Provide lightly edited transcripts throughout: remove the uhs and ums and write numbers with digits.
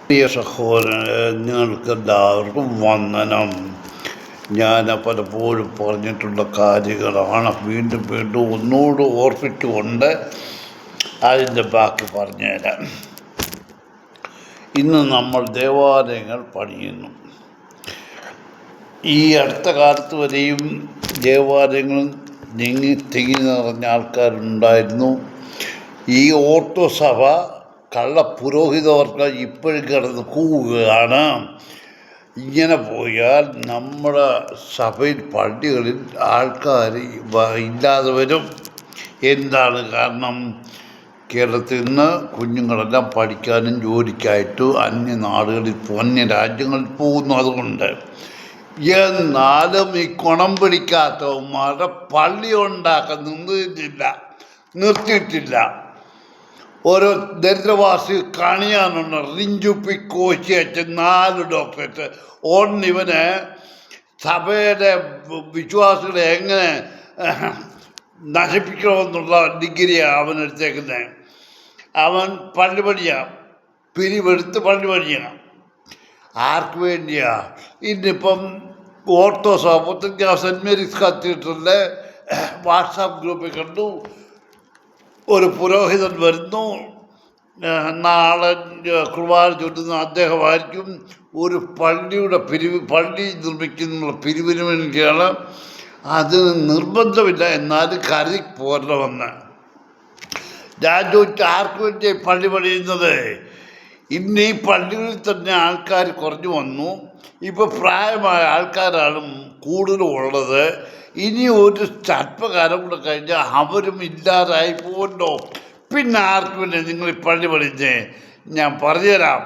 പ്രിയ സഹോദരങ്ങൾക്ക് എല്ലാവർക്കും വന്ദനം. ഞാൻ പലപ്പോഴും പറഞ്ഞിട്ടുള്ള കാര്യങ്ങളാണ് വീണ്ടും വീണ്ടും ഒന്നുകൂടെ ഓർപ്പിച്ചുകൊണ്ട് അതിൻ്റെ ബാക്കി പറഞ്ഞുതരാം. ഇന്ന് നമ്മൾ ദേവാലയങ്ങൾ പണിയുന്നു. ഈ അടുത്ത കാലത്ത് വരെയും ദേവാലയങ്ങൾ തിങ്ങി നിറഞ്ഞ ആൾക്കാരുണ്ടായിരുന്നു. ഈ ഓർത്തോ സഭ കള്ള പുരോഹിതവർക്ക് ഇപ്പോഴും കിടന്ന് കൂവുകയാണ്. ഇങ്ങനെ പോയാൽ നമ്മുടെ സഭയിൽ പള്ളികളിൽ ആൾക്കാർ ഇല്ലാതെ വരും. എന്താണ് കാരണം? കേരളത്തിൽ നിന്ന് കുഞ്ഞുങ്ങളെല്ലാം പഠിക്കാനും ജോലിക്കായിട്ട് അന്യനാടുകളിൽ രാജ്യങ്ങളിൽ പോകുന്നു. അതുകൊണ്ട് എന്നാലും ഈ കുണം പിടിക്കാത്തവന്മാരുടെ പള്ളി ഉണ്ടാക്കാൻ നിർത്തിയിട്ടില്ല. ഓരോ ദരിദ്രവാസി കണിയാനുണ്ട്. റിഞ്ചുപ്പി കോശി വെച്ച് 4 ഡോക്ടറേറ്റ് ഇവന് സഭയുടെ വിശ്വാസികളെ എങ്ങനെ നശിപ്പിക്കണമെന്നുള്ള ഡിഗ്രിയാണ് അവനെടുത്തേക്കുന്നത്. അവൻ പള്ളി പണിയാണ്, പിരിവെടുത്ത് പള്ളി പണിയാണ്. ആർക്ക് വേണ്ടിയാ? ഇന്നിപ്പം ഓർത്തോസോ സെൻറ്റ് മേരീസ് കത്തീഡ്രലിലെ വാട്സാപ്പ് ഗ്രൂപ്പിൽ കണ്ടു, ഒരു പുരോഹിതൻ വരുന്നു, നാളെ കുർബാന ചൊല്ലുന്ന അദ്ദേഹമായിരിക്കും ഒരു പള്ളി നിർമ്മിക്കുന്ന പിരിവിന് വേണ്ടിയാണ്. അതിന് നിർബന്ധമില്ല, എന്നാലും കരുതി പോരണമെന്ന്. ഞാൻ ചോദിച്ചു, ആർക്ക് വേണ്ടി പള്ളി പണിയുന്നത്? ഇന്ന് ഈ പള്ളികളിൽ തന്നെ ആൾക്കാർ കുറഞ്ഞു വന്നു. ഇപ്പോൾ പ്രായമായ ആൾക്കാരാണ് കൂടുതലും ഉള്ളത്. ഇനി ഒരു ചർപ്പകാലം കൂടെ കഴിഞ്ഞാൽ അവരും ഇല്ലാതായി പോകുമല്ലോ. പിന്നെ ആർക്കും വേണ്ടി നിങ്ങൾ ഈ പള്ളി പണിഞ്ഞേ? ഞാൻ പറഞ്ഞുതരാം.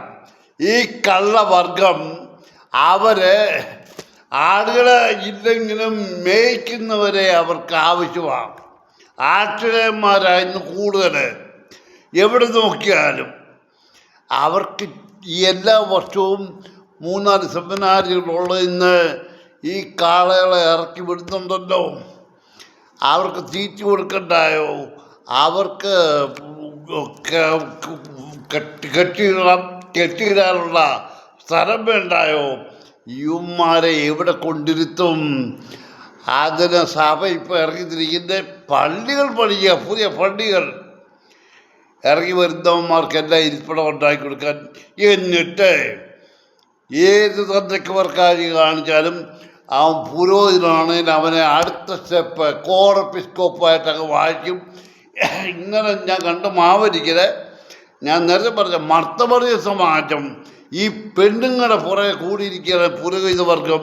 ഈ കള്ളവർഗം ആളുകളെ ഇല്ലെങ്കിലും മേയ്ക്കുന്നവരെ അവർക്ക് ആവശ്യമാണ്. ആട്ടിടയന്മാരായിരുന്നു കൂടുതൽ. എവിടെ നോക്കിയാലും അവർക്ക് എല്ലാ വർഷവും 3-4 സെമിനാറുകളുള്ളതിന്ന് ഈ കാളകളെ ഇറക്കി വിടുന്നുണ്ടല്ലോ. അവർക്ക് തീറ്റ കൊടുക്കണ്ടായോ? അവർക്ക് കെട്ടിയിടാനുള്ള സ്ഥലം വേണ്ടായോ? യുവന്മാരെ എവിടെ കൊണ്ടിരുത്തും? അതിന് സഭ ഇപ്പോൾ ഇറങ്ങിത്തിരിക്കുന്നത് പള്ളികൾ പണിയുക, പുതിയ പള്ളികൾ ഇറങ്ങി വരുന്നവന്മാർക്കെല്ലാം ഇരിപ്പിടം ഉണ്ടാക്കി കൊടുക്കാൻ. എന്നിട്ട് ഏത് തന്തയ്ക്ക് വർക്കാരി കാണിച്ചാലും അവൻ പുരോഹിതനാണെങ്കിൽ അവനെ അടുത്ത സ്റ്റെപ്പ് കോറപ്പിസ്കോപ്പായിട്ടൊക്കെ വായിക്കും. ഇങ്ങനെ ഞാൻ കണ്ട് മാവരിക്കല്. ഞാൻ നേരത്തെ പറഞ്ഞ മർത്തമറിയ സമാജം ഈ പെണ്ണുങ്ങളുടെ പുറകെ കൂടിയിരിക്കുന്ന പുരോഹിത വർഗം.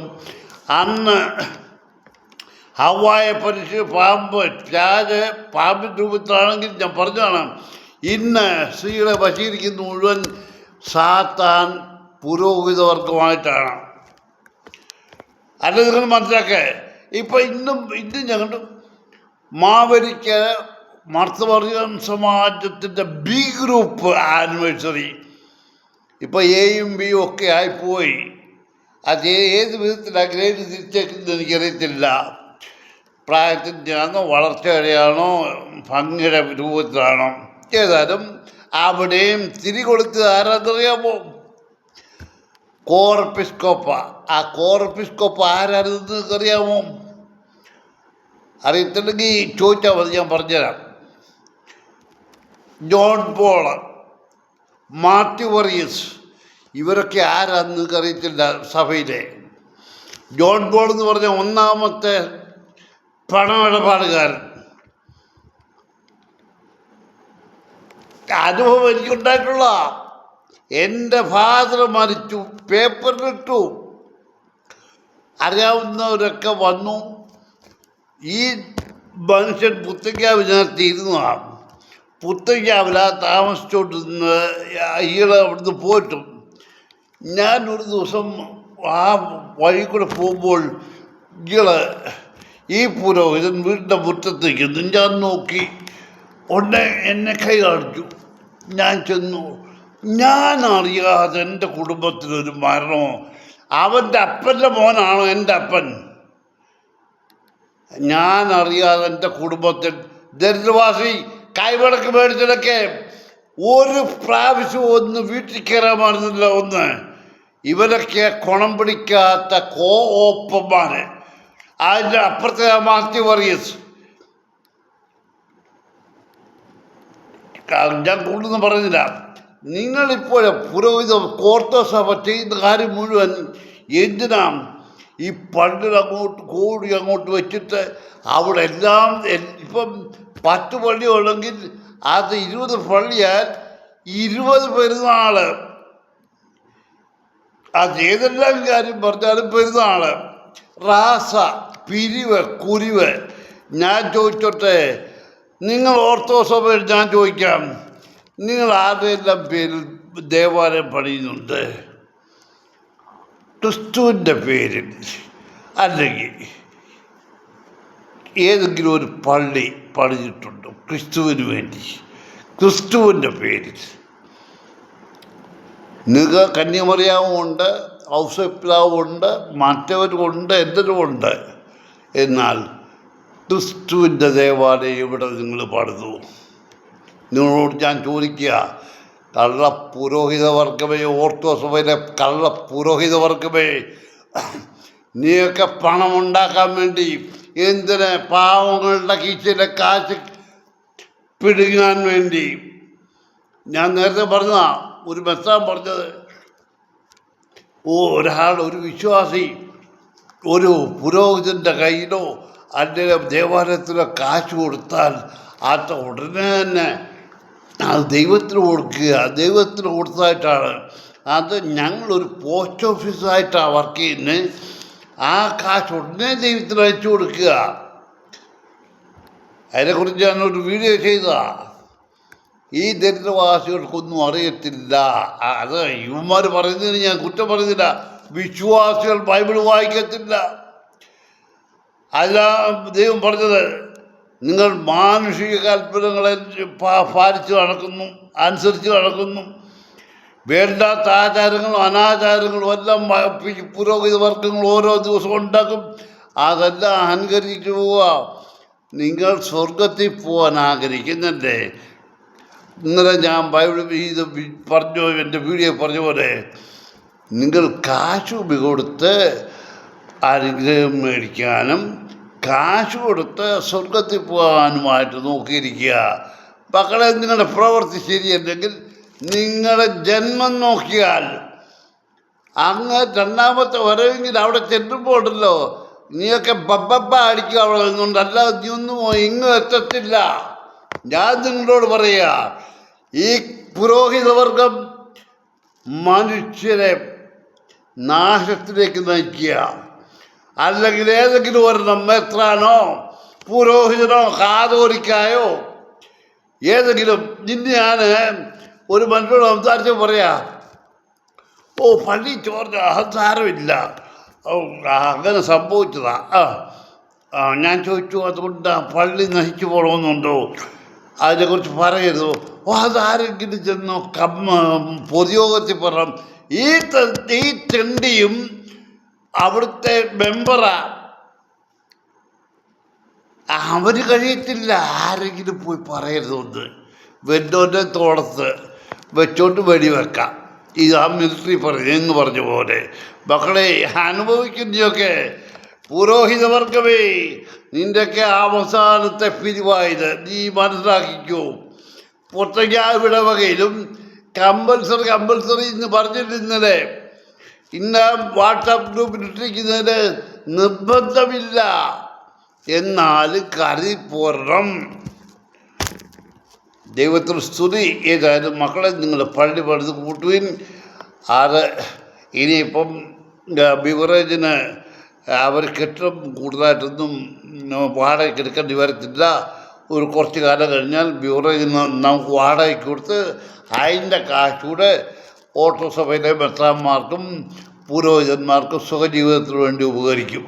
അന്ന് ഹവ്വായെ പരിശു പാമ്പിൻ്റെ രൂപത്തിലാണെങ്കിൽ ഞാൻ പറഞ്ഞതാണ്, ഇന്ന് സ്ത്രീകളെ വശീകരിക്കുന്ന മുഴുവൻ സാത്താൻ പുരോഹിതവർഗമായിട്ടാണ്. അല്ല, നിങ്ങൾ മനസ്സിലാക്കേ. ഇപ്പം ഇന്നും ഞങ്ങൾ മാവരിക്ക് മർത്തവർഗം സമാജത്തിൻ്റെ ബി ഗ്രൂപ്പ് ആനിവേഴ്സറി ഇപ്പോൾ എയും ബിയും ഒക്കെ ആയിപ്പോയി. അത് ഏത് വിധത്തിലാണ് ഗ്രേഡ് തിരിച്ചേക്കുന്നത് എനിക്കറിയത്തില്ല. പ്രായത്തിൻ്റെയാണോ വളർച്ചയുടെയാണോ ഭംഗിയുടെ രൂപത്തിലാണോ? ഏതായാലും അവിടെയും തിരി കൊടുത്തത് ആരാന്നറിയാമോ? കോറപ്പിസ്കോപ്പ. ആ കോറപ്പിസ്കോപ്പ ആരാണെന്ന് അറിയാമോ? അറിയത്തില്ലെങ്കിൽ ചോദിച്ചാൽ മതി, ഞാൻ പറഞ്ഞുതരാം. ജോൺ പോൾ, മാത്യു വർഗീസ്, ഇവരൊക്കെ ആരാന്ന് അറിയത്തില്ല സഭയിലെ. ജോൺ പോൾ എന്ന് പറഞ്ഞ ഒന്നാമത്തെ പണമിടപാടുകാരൻ. അനുഭവം എനിക്കുണ്ടായിട്ടുള്ള. എൻ്റെ ഫാദർ മരിച്ചു, പേപ്പറിലിട്ടു. അറിയാവുന്നവരൊക്കെ വന്നു. ഈ മനുഷ്യൻ പുത്തങ്കാവിനകത്ത് ഇരുന്നതാണ്. പുത്തങ്കാവില താമസിച്ചുകൊണ്ടിരുന്ന് ഈളെ അവിടുന്ന് പോയിട്ടും. ഞാൻ ഒരു ദിവസം ആ വഴി കൂടെ പോകുമ്പോൾ ഈ പുരോഹിതൻ വീടിൻ്റെ മുറ്റത്ത് നിൽക്കുന്നു. ഞാൻ നോക്കി, എന്നെ കൈ കാണിച്ചു. ഞാൻ ചെന്നു. ഞാൻ അറിയാതെ എൻ്റെ കുടുംബത്തിലൊരു മരണമോ, അവൻ്റെ അപ്പൻ്റെ മോനാണോ എൻ്റെ അപ്പൻ? ഞാൻ അറിയാതെ എൻ്റെ കുടുംബത്തിൽ ദരിദ്രവാസി കൈവിളക്ക് മേടിച്ചതൊക്കെ ഒരു പ്രാവശ്യം ഒന്ന് വീട്ടിൽ കയറാൻ പാടുന്നില്ല. ഒന്ന് ഇവരൊക്കെ കുണം പിടിക്കാത്ത ഓപ്പന്മാര്. അതിൻ്റെ അപ്പുറത്തെ മാത്യു വർഗീസ്, ഞാൻ കൂടുതലൊന്നും പറയുന്നില്ല. നിങ്ങളിപ്പോൾ പുരോഹിത കോർത്തോസഭ ചെയ്യുന്ന കാര്യം മുഴുവൻ എന്തിനാ ഈ പള്ളികൾ അങ്ങോട്ട് വെച്ചിട്ട് അവിടെ എല്ലാം ഇപ്പം 10 പള്ളി ഉള്ളെങ്കിൽ അത് 20 പള്ളിയാൽ 20 പെരുന്നാള്. അത് ഏതെല്ലാം കാര്യം പറഞ്ഞാലും പെരുന്നാള്, റാസ, പിരിവ്, കുരിവ്. ഞാൻ ചോദിച്ചോട്ടെ, നിങ്ങൾ ഓർത്തോസഭയിൽ ഞാൻ ചോദിക്കാം, നിങ്ങൾ ആരുടെയെല്ലാം പേരിൽ ദേവാലയം പണിയുന്നുണ്ട്? ക്രിസ്തുവിൻ്റെ പേരിൽ അല്ലെങ്കിൽ ഏതെങ്കിലും ഒരു പള്ളി പണിഞ്ഞിട്ടുണ്ടോ ക്രിസ്തുവിന് വേണ്ടി? ക്രിസ്തുവിൻ്റെ പേരിൽ നിങ്ങൾക്ക് കന്യാമറിയാവുമുണ്ട്, ഔസേപ്പിതാവുമുണ്ട്, മറ്റവരുമുണ്ട്, എന്തിനുമുണ്ട്. എന്നാൽ ക്രിസ്തുവിൻ്റെ ദേവാലയം ഇവിടെ നിങ്ങൾ പണിതു. നിങ്ങളോട് ഞാൻ ചോദിക്കുക, കള്ള പുരോഹിതവർഗമേ, ഓർത്തോസഭയിലെ കള്ള പുരോഹിതവർഗമേ, നീയൊക്കെ പണമുണ്ടാക്കാൻ വേണ്ടി എന്തിന് പാവങ്ങളുടെ കീശയിലെ കാശ് പിടുങ്ങാൻ വേണ്ടി? ഞാൻ നേരത്തെ പറഞ്ഞ ഒരു മെസ്സാൻ പറഞ്ഞത്, ഒരു വിശ്വാസി ഒരു പുരോഹിതൻ്റെ കയ്യിലോ അല്ലെങ്കിൽ ദേവാലയത്തിലോ കാശ് കൊടുത്താൽ അത് ഉടനെ തന്നെ അത് ദൈവത്തിന് കൊടുക്കുക. ദൈവത്തിന് കൊടുത്തതായിട്ടാണ്. അത് ഞങ്ങളൊരു പോസ്റ്റ് ഓഫീസായിട്ടാണ് വർക്ക് ചെയ്യുന്നത്. ആ കാശ് ഉടനെ ദൈവത്തിന് അയച്ചു കൊടുക്കുക. അതിനെക്കുറിച്ച് ഞാനൊരു വീഡിയോ ചെയ്തതാണ്. ഈ ദരിദ്രവാസികൾക്കൊന്നും അറിയത്തില്ല. അത് ഇവന്മാർ പറയുന്നതിന് ഞാൻ കുറ്റം പറയുന്നില്ല. വിശ്വാസികൾ ബൈബിൾ വായിക്കത്തില്ല. അല്ല ദൈവം പറഞ്ഞത്, നിങ്ങൾ മാനുഷിക കൽപ്പനകളെ പാലിച്ച് നടക്കുന്നു, അനുസരിച്ച് നടക്കുന്നു. വേണ്ടാത്ത ആചാരങ്ങളും അനാചാരങ്ങളും എല്ലാം പുരോഹിത വർഗങ്ങൾ ഓരോ ദിവസവും ഉണ്ടാക്കും. അതെല്ലാം അനുകരിച്ചു പോവുക. നിങ്ങൾ സ്വർഗത്തിൽ പോകാൻ ആഗ്രഹിക്കുന്നല്ലേ? ഇന്നലെ ഞാൻ ബൈബിൾ ഇത് പറഞ്ഞു, എൻ്റെ വീഡിയോ പറഞ്ഞ പോലെ, നിങ്ങൾ കാശ് കൊടുത്ത് അനുഗ്രഹം മേടിക്കാനും കാശ് കൊടുത്ത് സ്വർഗത്തിൽ പോകാനുമായിട്ട് നോക്കിയിരിക്കുക. മക്കളെ, നിങ്ങളുടെ പ്രവൃത്തി ശരിയല്ലെങ്കിൽ നിങ്ങളുടെ ജന്മം നോക്കിയാൽ അങ്ങ് രണ്ടാമത്തെ വരവെങ്കിൽ അവിടെ ചെല്ലുമ്പോണ്ടല്ലോ നീയൊക്കെ ബബ്ബ അടിക്കുക അവിടെ നിന്നുകൊണ്ട്. അല്ലാതെ നീ ഒന്നും ഇങ്ങ് എത്തത്തില്ല. ഞാൻ നിങ്ങളോട് പറയുക, ഈ പുരോഹിതവർഗം മനുഷ്യരെ നാശത്തിലേക്ക് നയിക്കുക. അല്ലെങ്കിൽ ഏതെങ്കിലും ഒരെണ്ണം മെത്രാനോ പുരോഹിതനോ കാതോലിക്കായോ ഏതെങ്കിലും നിന്നെ ഞാൻ ഒരു മനുഷ്യനോട് സംസാരിച്ച് പറയാ, പള്ളി ചോർന്ന സാരമില്ല, അങ്ങനെ സംഭവിച്ചതാ. ഞാൻ ചോദിച്ചു, അതുകൊണ്ട് പള്ളി നശിച്ചു പോകണമെന്നുണ്ടോ? അതിനെക്കുറിച്ച് പറയരുതോ? അതാരെങ്കിലും ചെന്നോ പൊതുയോഗത്തിൽ പറഞ്ഞു. ഈ തെണ്ടിയും അവിടുത്തെ മെമ്പറാ, അവന് കഴിയത്തില്ല. ആരെങ്കിലും പോയി പറയരുതൊന്ന്. വെല്ലോൻ്റെ തോളത്ത് വെച്ചോണ്ട് വെടിവെക്കാം. ഇതാ മിലിറ്ററി എന്ന് പറഞ്ഞ പോലെ. മക്കളെ, അനുഭവിക്കുന്നതൊക്കെ പുരോഹിതവർഗമേ, നിൻ്റെയൊക്കെ അവസാനത്തെ പിരിവായത് നീ മനസ്സിലാക്കിക്കോ. പൊട്ടയ്ക്കാവിടവകയിലും കമ്പൽസറി എന്ന് പറഞ്ഞിരുന്നല്ലേ. ഇന്ന വാട്സാപ്പ് ഗ്രൂപ്പിൽ ഇട്ടിരിക്കുന്നതിന് നിർബന്ധമില്ല, എന്നാൽ കരുതിപ്പോരണം. ദൈവത്തിന് സ്തുതി. ഏതായാലും മക്കളെ, നിങ്ങൾ പള്ളി പണിത് കൂട്ടുവിൻ. അത് ഇനിയിപ്പം ബിവറേജിന് അവർ കെട്ടിടം കൂടുതലായിട്ടൊന്നും വാടകയ്ക്ക് എടുക്കേണ്ടി വരത്തില്ല. ഒരു കുറച്ച് കാലം കഴിഞ്ഞാൽ ബിവറേജിന് നമുക്ക് വാടകയ്ക്ക് കൊടുത്ത് അതിൻ്റെ കാശൂടെ ഓട്ടോ സഭയിലെ മെത്രാന്മാർക്കും പുരോഹിതന്മാർക്കും സുഖജീവിതത്തിന് വേണ്ടി ഉപകരിക്കും.